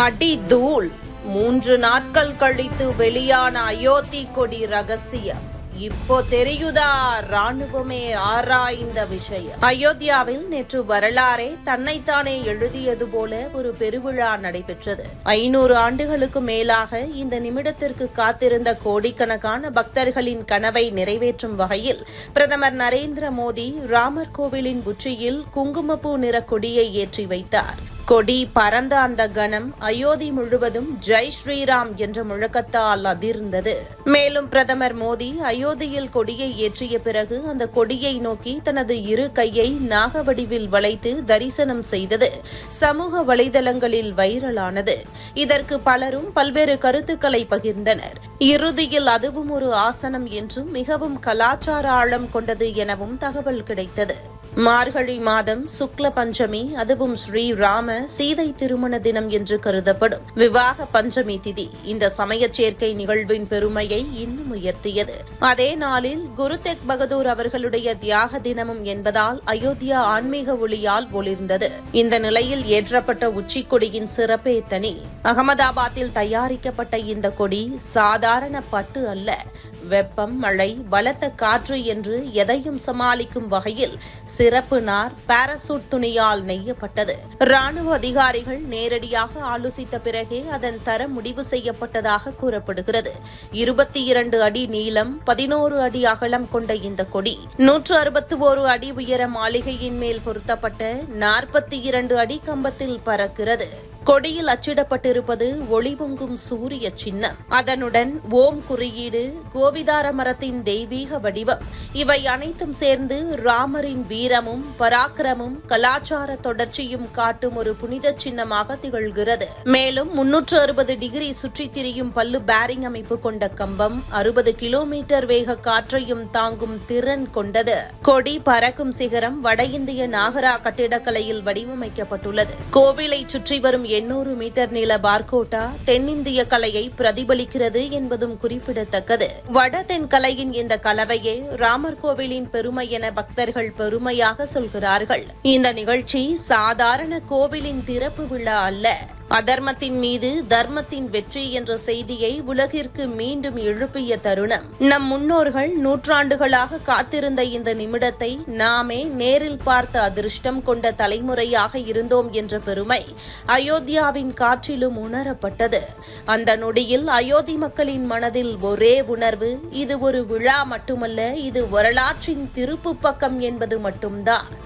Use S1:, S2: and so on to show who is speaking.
S1: அடி தூள் 3 நாட்கள் கழித்து வெளியான அயோத்தி கொடி ரகசியம் இப்போ தெரியுதா? ராணுவமே ஆராய்ந்த விஷயம். அயோத்தியாவில் நேற்று வரலாறே தன்னைத்தானே எழுதியது போல ஒரு பெருவிழா நடைபெற்றது. 500 ஆண்டுகளுக்கு மேலாக இந்த நிமிடத்திற்கு காத்திருந்த கோடிக்கணக்கான பக்தர்களின் கனவை நிறைவேற்றும் வகையில் பிரதமர் நரேந்திர மோடி ராமர் கோவிலின் உச்சியில் குங்குமப்பூ நிற கொடியை ஏற்றி வைத்தார். கொடி பறந்த அந்த கணம் அயோத்தி முழுவதும் ஜெய் ஸ்ரீராம் என்ற முழக்கத்தால் அதிர்ந்தது. மேலும் பிரதமர் மோடி அயோத்தியில் கொடியை ஏற்றிய பிறகு அந்த கொடியை நோக்கி தனது இரு கையை நாக வடிவில் வளைத்து தரிசனம் செய்தது சமூக வலைதளங்களில் வைரலானது. இதற்கு பலரும் பல்வேறு கருத்துக்களை பகிர்ந்தனர். இறுதியில் அதுவும் ஒரு ஆசனம் என்றும் மிகவும் கலாச்சார ஆழம் கொண்டது எனவும் தகவல் கிடைத்தது. மார்கழி மாதம் சுக்ல பஞ்சமி, அதுவும் ஸ்ரீராம சீதை திருமண தினம் என்று கருதப்படும் விவாக பஞ்சமி திதி இந்த சமய சேர்க்கை நிகழ்வின் பெருமையை இன்னும் உயர்த்தியது. அதே நாளில் குரு தெக் பகதூர் அவர்களுடைய தியாக தினமும் என்பதால் அயோத்தியா ஆன்மீக ஒளியால் ஒளிர்ந்தது. இந்த நிலையில் ஏற்றப்பட்ட உச்சிக்கொடியின் சிறப்பே தனி. அகமதாபாத்தில் தயாரிக்கப்பட்ட இந்த கொடி சாதாரண பட்டு அல்ல. வெப்பம், மழை, பலத்த காற்று என்று எதையும் சமாளிக்கும் வகையில் சிறப்பு நார் பாராசூட் துணியால் நெய்யப்பட்டது. ராணுவ அதிகாரிகள் நேரடியாக ஆலோசித்த பிறகே அதன் தரம் முடிவு செய்யப்பட்டதாக கூறப்படுகிறது. 22 அடி நீளம், 11 அடி அகலம் கொண்ட இந்த கொடி 161 அடி உயர மாளிகையின் மேல் பொருத்தப்பட்ட 42 அடி கம்பத்தில் பறக்கிறது. கொடியில் அச்சிடப்பட்டிருப்பது ஒளிபொங்கும் சூரிய சின்னம். அதனுடன் ஓம் குறியீடு, கோவிதார மரத்தின் தெய்வீக வடிவம், இவை அனைத்தும் சேர்ந்து ராமரின் வீரமும் பராக்கிரமும் கலாச்சார தொடர்ச்சியும் காட்டும் ஒரு புனித சின்னமாக திகழ்கிறது. மேலும் 360 டிகிரி சுற்றித் திரியும் பல்லு பேரிங் அமைப்பு கொண்ட கம்பம் 60 கிலோமீட்டர் வேக காற்றையும் தாங்கும் திறன் கொண்டது. கொடி பறக்கும் சிகரம் வட இந்திய நாகரா கட்டிடக்கலையில் வடிவமைக்கப்பட்டுள்ளது. கோவிலை சுற்றி வரும் 800 மீட்டர் நீள பார்கோட்டா தென்னிந்திய கலையை பிரதிபலிக்கிறது என்பதும் குறிப்பிடத்தக்கது. வட தென் கலையின் இந்த கலவையே ராமர் கோவிலின் பெருமை என பக்தர்கள் பெருமையாக சொல்கிறார்கள். இந்த நிகழ்ச்சி சாதாரண கோவிலின் திறப்பு விழா அல்ல. அதர்மத்தின் மீது தர்மத்தின் வெற்றி என்ற செய்தியை உலகிற்கு மீண்டும் எழுப்பிய தருணம். நம் முன்னோர்கள் நூற்றாண்டுகளாக காத்திருந்த இந்த நிமிடத்தை நாமே நேரில் பார்த்த அதிர்ஷ்டம் கொண்ட தலைமுறையாக இருந்தோம் என்ற பெருமை அயோத்தியாவின் காற்றிலும் உணரப்பட்டது. அந்த நொடியில் அயோத்தி மக்களின் மனதில் ஒரே உணர்வு, இது ஒரு விழா மட்டுமல்ல, இது வரலாற்றின் திருப்பு பக்கம் என்பது மட்டும்தான்.